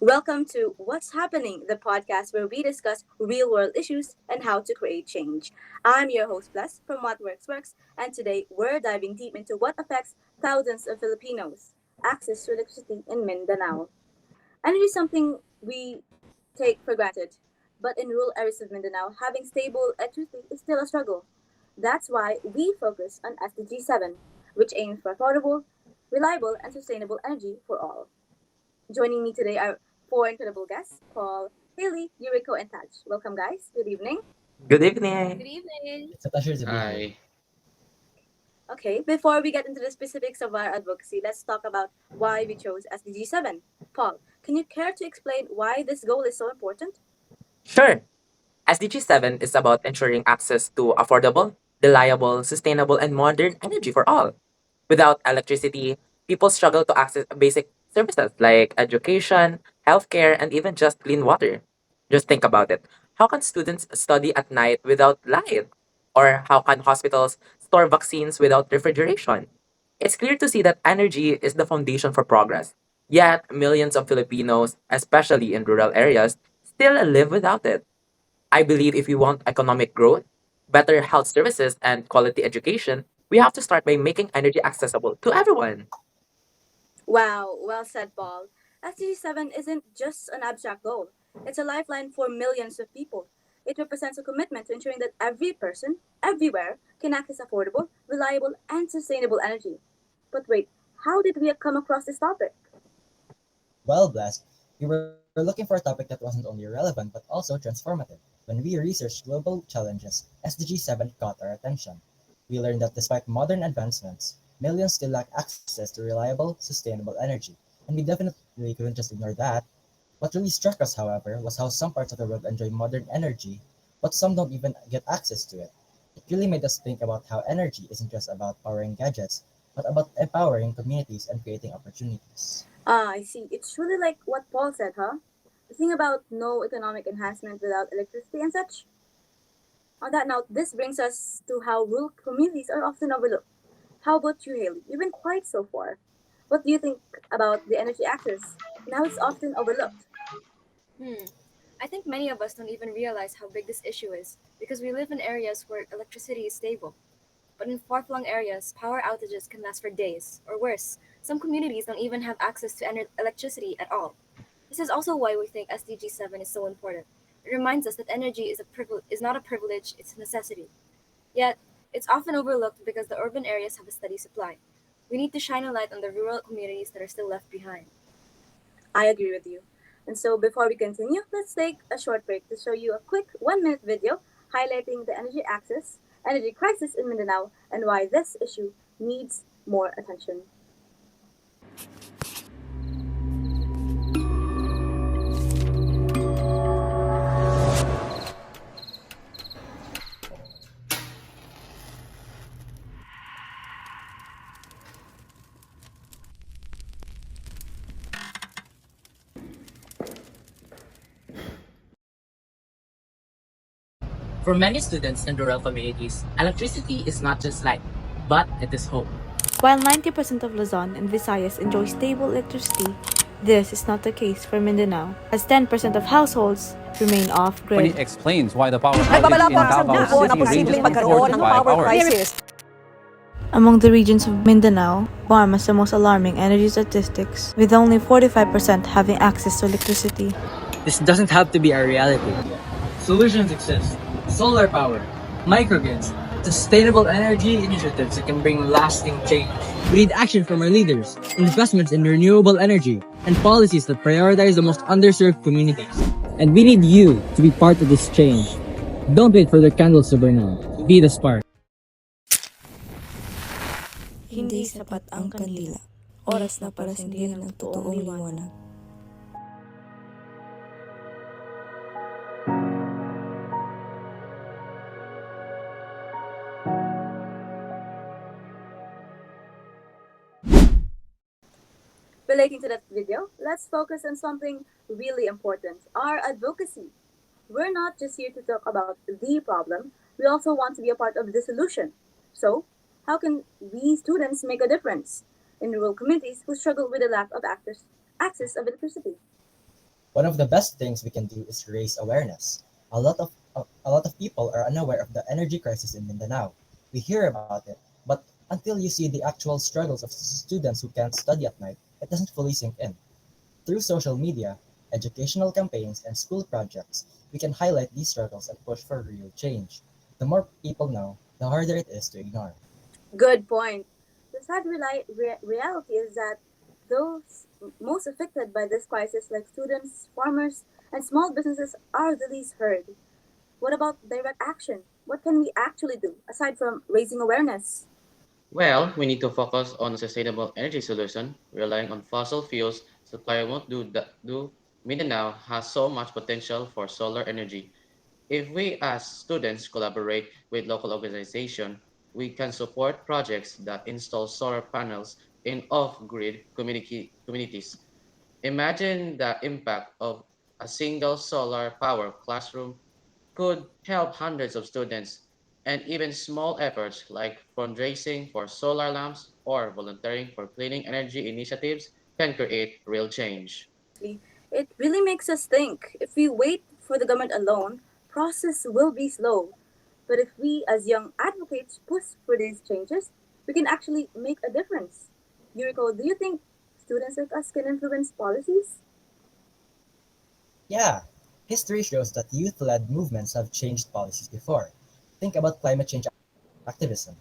Welcome to What's Happening, the podcast where we discuss real world issues and how to create change. I'm your host, Bless from WattWorksWorks, and today we're diving deep into what affects thousands of Filipinos access to electricity in Mindanao. Energy is something we take for granted, but in rural areas of Mindanao, having stable electricity is still a struggle. That's why we focus on SDG 7, which aims for affordable, reliable, and sustainable energy for all. Joining me today are four incredible guests: Paul, Haley, Yuriko, and Taj. Welcome, guys. Good evening. Good Good evening. evening. It's a pleasure to be here. Hi. Okay, before we get into the specifics of our advocacy, let's talk about why we chose SDG 7. Paul, can you care to explain why this goal is so important? Sure. SDG 7 is about ensuring access to affordable, reliable, sustainable, and modern energy for all. Without electricity, people struggle to access basic services like education, healthcare, and even just clean water. Just think about it. How can students study at night without light? Or how can hospitals store vaccines without refrigeration? It's clear to see that energy is the foundation for progress. Yet, millions of Filipinos, especially in rural areas, still live without it. I believe if we want economic growth, better health services, and quality education, we have to start by making energy accessible to everyone. Wow, well said, Paul. SDG 7 isn't just an abstract goal, it's a lifeline for millions of people. It represents a commitment to ensuring that every person, everywhere, can access affordable, reliable, and sustainable energy. But wait, how did we come across this topic? Well, Blessed, we were looking for a topic that wasn't only relevant but also transformative. When we researched global challenges, SDG 7 caught our attention. We learned that despite modern advancements, millions still lack access to reliable, sustainable energy. And we definitely couldn't just ignore that. What really struck us, however, was how some parts of the world enjoy modern energy, but some don't even get access to it. It really made us think about how energy isn't just about powering gadgets, but about empowering communities and creating opportunities. Ah, I see. It's really like what Paul said, huh? The thing about no economic enhancement without electricity and such. On that note, this brings us to how rural communities are often overlooked. How about you, Haley? You've been quiet so far. What do you think about the energy access and how it's often overlooked? Hmm. I think many of us don't even realize how big this issue is because we live in areas where electricity is stable. But in far flung areas, power outages can last for days, or worse, some communities don't even have access to electricity at all. This is also why we think SDG 7 is so important. It reminds us that energy is not a privilege, it's a necessity. Yet, it's often overlooked because the urban areas have a steady supply. We need to shine a light on the rural communities that are still left behind. I agree with you. And so, before we continue, let's take a short break to show you a quick 1 minute video highlighting the energy crisis in Mindanao, and why this issue needs more attention. For many students in rural communities, electricity is not just light, but it is hope. While 90% of Luzon and Visayas enjoy stable electricity, this is not the case for Mindanao, as 10% of households remain Company off-grid. explains why the power outage in Nagbabalakot sa Davao buko na City ranges posibleng from 4 magkaroon to ng 5 power hours. crisis. Among the regions of Mindanao, Guam has the most alarming energy statistics, with only 45% having access to electricity. This doesn't have to be our reality. Solutions exist. Solar power, microgrids, sustainable energy initiatives that can bring lasting change. We need action from our leaders, investments in renewable energy, and policies that prioritize the most underserved communities. And we need you to be part of this change. Don't wait for the candles to burn out. Be the spark. Hindi sapat ang kandila. Oras na para sindihan ng totoong liwanag. Relating to that video, let's focus on something really important: our advocacy. We're not just here to talk about the problem, we also want to be a part of the solution. So, how can we students make a difference in rural communities who struggle with the lack of access of electricity? One of the best things we can do is raise awareness. A lot of people are unaware of the energy crisis in Mindanao. We hear about it, but until you see the actual struggles of students who can't study at night, it doesn't fully sink in. Through social media, educational campaigns, and school projects, we can highlight these struggles and push for real change. The more people know, the harder it is to ignore. Good point. The sad reality is that those most affected by this crisis, like students, farmers, and small businesses, are the least heard. What about direct action? What can we actually do aside from raising awareness? Well, we need to focus on sustainable energy solution. Relying on fossil fuels supply won't do that. Do Mindanao has so much potential for solar energy. If we as students collaborate with local organizations, we can support projects that install solar panels in off-grid communities. Imagine the impact of a single solar power classroom could help hundreds of students, and even small efforts like fundraising for solar lamps or volunteering for cleaning energy initiatives can create real change. Exactly. It really makes us think. If we wait for the government alone, process will be slow. But if we as young advocates push for these changes, we can actually make a difference. Yuriko, do you think students like us can influence policies? Yeah, history shows that youth led movements have changed policies before. Think about climate change activism.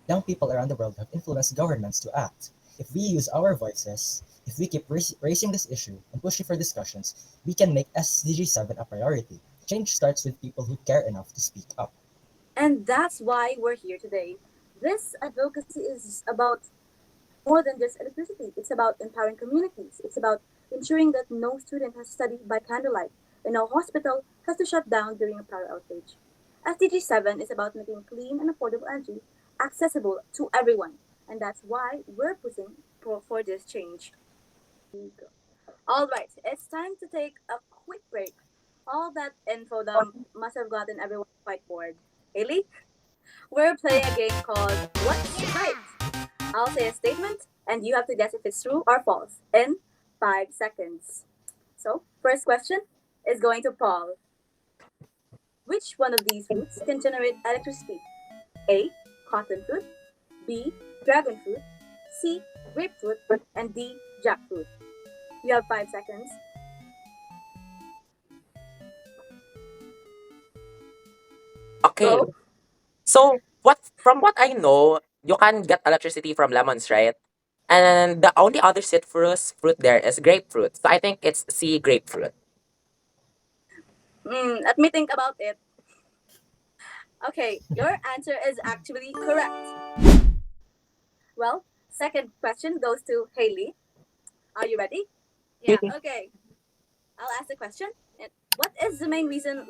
Young people around the world have influenced governments to act. If we use our voices, if we keep raising this issue and pushing for discussions, we can make SDG 7 a priority. Change starts with people who care enough to speak up. And that's why we're here today. This advocacy is about more than just electricity. It's about empowering communities. It's about ensuring that no student has to study by candlelight and no hospital has to shut down during a power outage. SDG 7 is about making clean and affordable energy accessible to everyone. And that's why we're pushing for this change. All right, it's time to take a quick break. All that info dump must have gotten everyone quite bored. Haley, we're playing a game called What's Right? I'll say a statement, and you have to guess if it's true or false in 5 seconds. So, first question is going to Paul. Which one of these fruits can generate electricity? A. Cotton fruit. B. Dragon fruit. C. Grapefruit. And D. Jackfruit. You have 5 seconds. Okay. Go. So what I know, you can get electricity from lemons, right? And the only other citrus fruit there is grapefruit. So I think it's C, grapefruit. Let me think about it. Okay, your answer is actually correct. Well, second question goes to Haley. Are you ready? Yeah. Okay, I'll ask the question. What is the main reason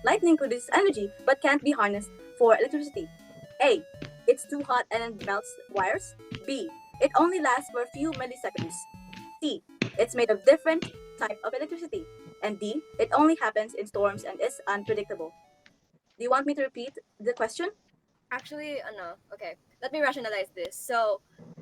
lightning produces energy but can't be harnessed for electricity? A. It's too hot and it melts wires. B. It only lasts for a few milliseconds. C. It's made of different type of electricity. And D. It only happens in storms and is unpredictable. Do you want me to repeat the question? Actually, no. Okay, let me rationalize this. So,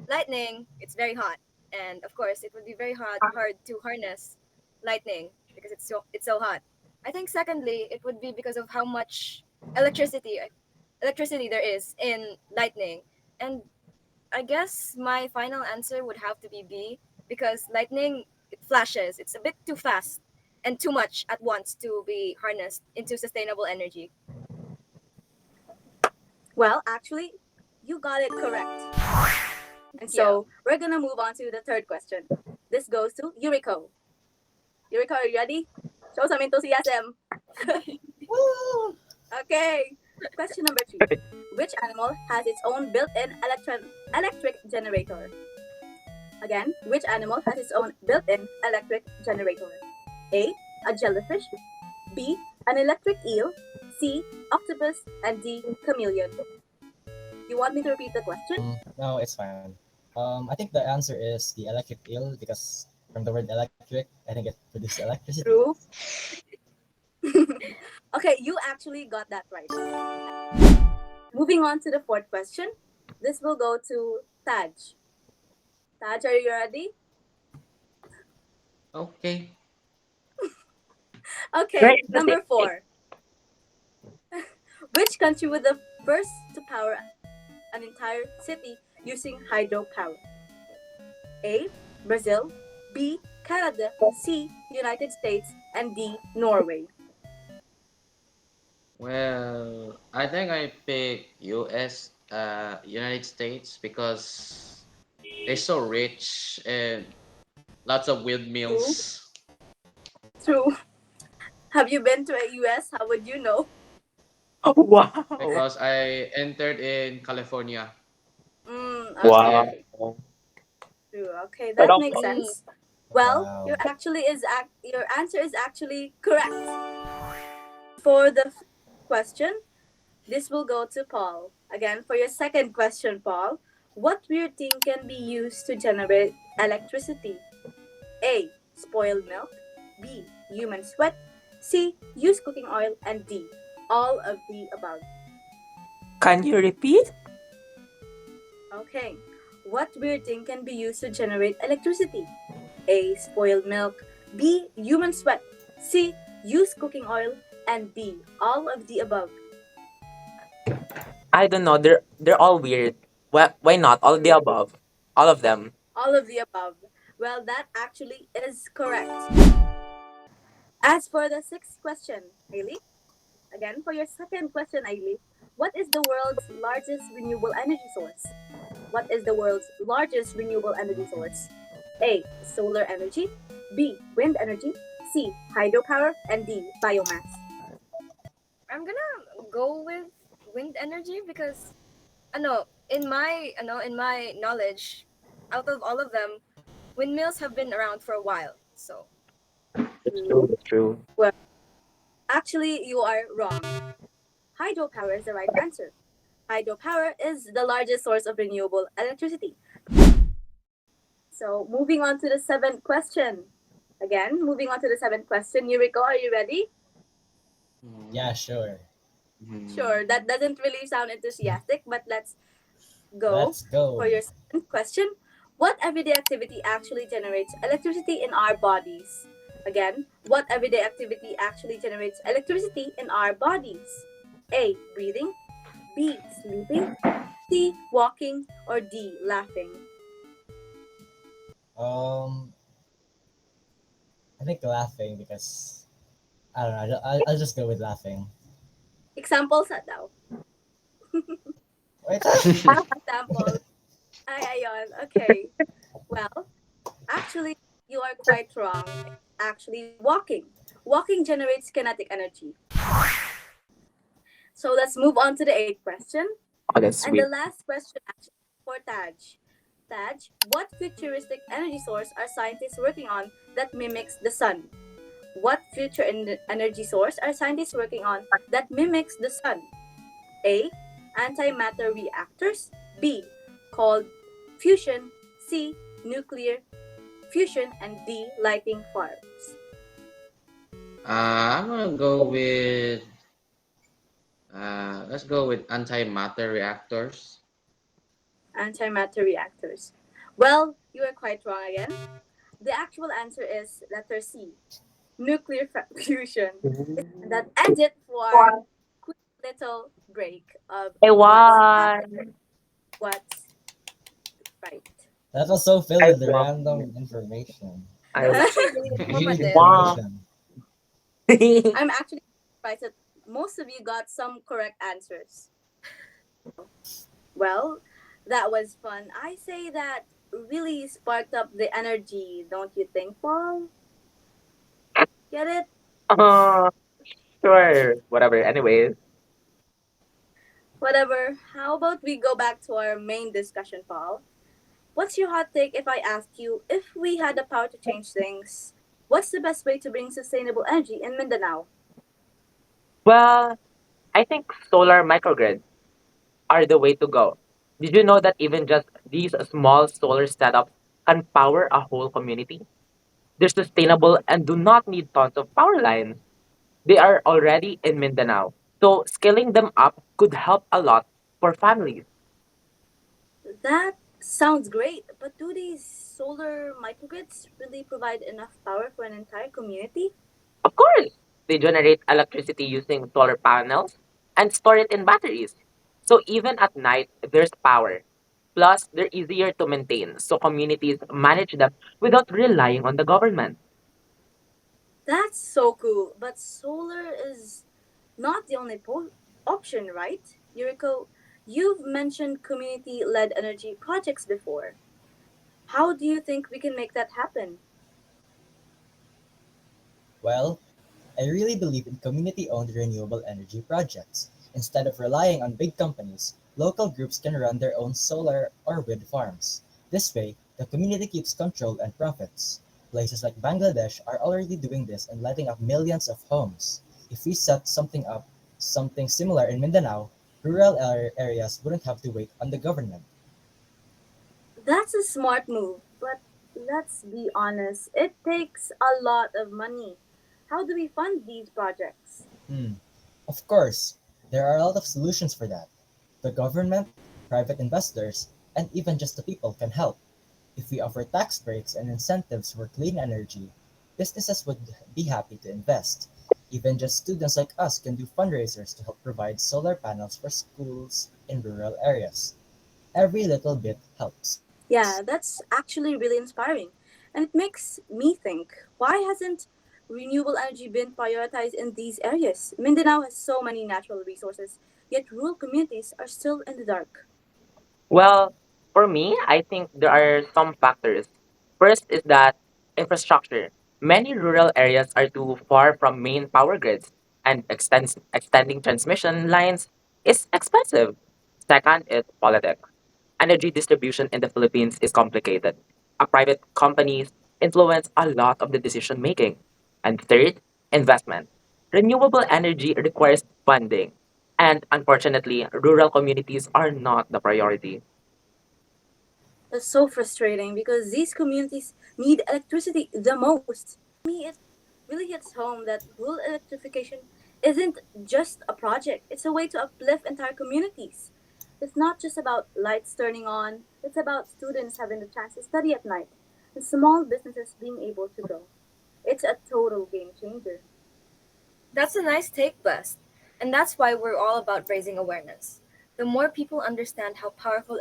lightning, it's very hot, and of course, it would be very hard to harness lightning because it's so hot. I think secondly, it would be because of how much electricity electricity there is in lightning, and I guess my final answer would have to be B because lightning it flashes. It's a bit too fast and too much at once to be harnessed into sustainable energy. Well, actually, you got it correct. And Yeah. so we're gonna move on to the third question. This goes to Yuriko. Yuriko, are you ready? Show some enthusiasm. Woo! Okay. Question number 3. Which animal has its own built-in electric generator? Again, which animal has its own built-in electric generator? A. A jellyfish. B. An electric eel. C. Octopus. And D. Chameleon. You want me to repeat the question? No, it's fine. I think the answer is the electric eel because from the word electric, I think it produces electricity. True. Okay, you actually got that right. Moving on to the fourth question. This will go to Taj. Taj, are you ready? Okay. Okay, Right, the same number thing. 4. Which country was the first to power an entire city using hydropower? A. Brazil. B. Canada. C. United States. And D. Norway. Well, I think I pick US, United States, because they're so rich and lots of True. windmills. True. Have you been to a US? How would you know? Oh, wow. Because I entered in California last Okay. year. Wow. True. Okay, But that makes okay. Mm. sense. Well, Wow. your answer is actually correct. For the question, this will go to Paul. Again, for your second question, Paul, what weird thing can be used to generate electricity? A. Spoiled milk. B. Human sweat. C. Used cooking oil. And D. All of the above. Can you repeat? Okay. What weird thing can be used to generate electricity? A. Spoiled milk. B. Human sweat. C. Used cooking oil. And D. All of the above. I don't know. They're all weird. Why not? All of the above. All of them. All of the above. Well, that actually is correct. As for the sixth question, Hailey, again for your second question, Hailey, what is the world's largest renewable energy source? What is the world's largest renewable energy source? A. Solar energy. B. Wind energy. C. Hydropower. And D. Biomass. I'm gonna go with wind energy because ano, in my knowledge, out of all of them, windmills have been around for a while. So That's true. True. That's true. Well, actually, you are wrong. Hydropower is the right answer. Hydropower is the largest source of renewable electricity. So, moving on to the seventh question. Again, moving on to the seventh question. Yuriko, are you ready? Mhm. Yeah, sure. Mhm. Sure, that doesn't really sound enthusiastic, but let's go Let's for go. your second question. What everyday activity actually generates electricity in our bodies? Again, what everyday activity actually generates electricity in our bodies? A. Breathing. B. Sleeping. C. Walking. Or D. Laughing. Um, I think laughing because I don't know. I'll just go with laughing. Example sa daw. Wait. Example. Ay, ayon. Okay. Well, actually, you are quite wrong. It's actually walking. Walking generates kinetic energy. So let's move on to the eighth question. Oh, that's And the sweet. last question actually for Taj. Taj, what futuristic energy source are scientists working on that mimics the sun? What energy source are scientists working on that mimics the sun? A. Antimatter reactors. B. Cold fusion. C. Nuclear fusion. And D. Lighting farms. I'm gonna go with let's go with antimatter reactors. Antimatter reactors. Well, you are quite wrong again. The actual answer is letter C. Nuclear fusion. And that ends it for quick little break of I what's happening, won. what's right. That was so filled I with the won. random information. I that's won. actually really Unique informative. Wow. information. I'm actually surprised that most of you got some correct answers. Well, that was fun. I say that really sparked up the energy, don't you think, Paul? Get it? uh, sure. Whatever. Anyways. Whatever. How about we go back to our main discussion, Paul? What's your hot take if I ask you if we had the power to change things? What's the best way to bring sustainable energy in Mindanao? Well, I think solar microgrids are the way to go. Did you know that even just these small solar setups can power a whole community? They're sustainable and do not need tons of power lines. They are already in Mindanao. So scaling them up could help a lot for families. That Sounds great, but do these solar microgrids really provide enough power for an entire community? Of course, they generate electricity using solar panels and store it in batteries. So even at night, there's power. Plus, they're easier to maintain, so communities manage them without relying on the government. That's so cool, but solar is not the only option, right? Yuriko, you've mentioned community led energy projects before. How do you think we can make that happen? Well, I really believe in community-owned renewable energy projects. Instead of relying on big companies, local groups can run their own solar or wind farms. This way, the community keeps control and profits. Places like Bangladesh are already doing this and lighting up millions of homes. If we set something similar in Mindanao, rural areas wouldn't have to wait on the government. That's a smart move, but let's be honest, it takes a lot of money. How do we fund these projects? Hmm. Of course, there are a lot of solutions for that. The government, private investors, and even just the people can help. If we offer tax breaks and incentives for clean energy, businesses would be happy to invest. Even just students like us can do fundraisers to help provide solar panels for schools in rural areas. Every little bit helps. Yeah, that's actually really inspiring. And it makes me think, why hasn't renewable energy been prioritized in these areas? Mindanao has so many natural resources, yet rural communities are still in the dark. Well, for me, I think there are some factors. First is that infrastructure. Many rural areas are too far from main power grids, and extending transmission lines is expensive. Second is politics. Energy distribution in the Philippines is complicated. A private companies influence a lot of the decision making. And third, investment. Renewable energy requires funding. And unfortunately, rural communities are not the priority. It's so frustrating because these communities need electricity the most. For me, it really hits home that rural electrification isn't just a project, it's a way to uplift entire communities. It's not just about lights turning on, it's about students having the chance to study at night and small businesses being able to grow. It's a total game changer. That's a nice take, Blessed. And that's why we're all about raising awareness. The more people understand how powerful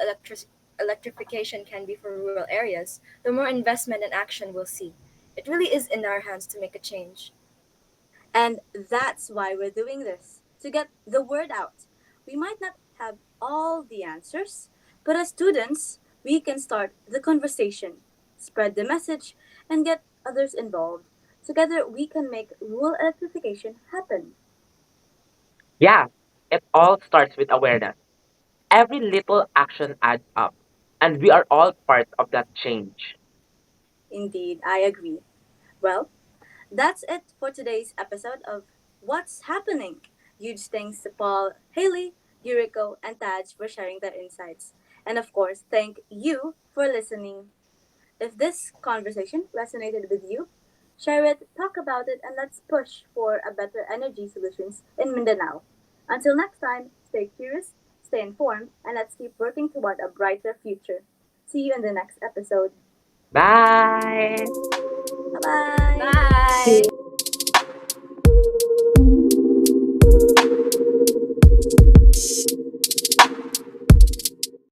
electrification can be for rural areas, the more investment and action we'll see. It really is in our hands to make a change. And that's why we're doing this to get the word out. We might not have all the answers, but as students, we can start the conversation, spread the message, and get others involved. Together, we can make rural electrification happen. Yeah, it all starts with awareness. Every little action adds up, and we are all part of that change. Indeed, I agree. Well, that's it for today's episode of What's Happening. Huge thanks to Paul, Haley, Yuriko, and Taj for sharing their insights. And of course, thank you for listening. If this conversation resonated with you, share it, talk about it, and let's push for a better energy solutions in Mindanao. Until next time, stay curious, stay informed, and let's keep working toward a brighter future. See you in the next episode. Bye! Bye bye. Bye!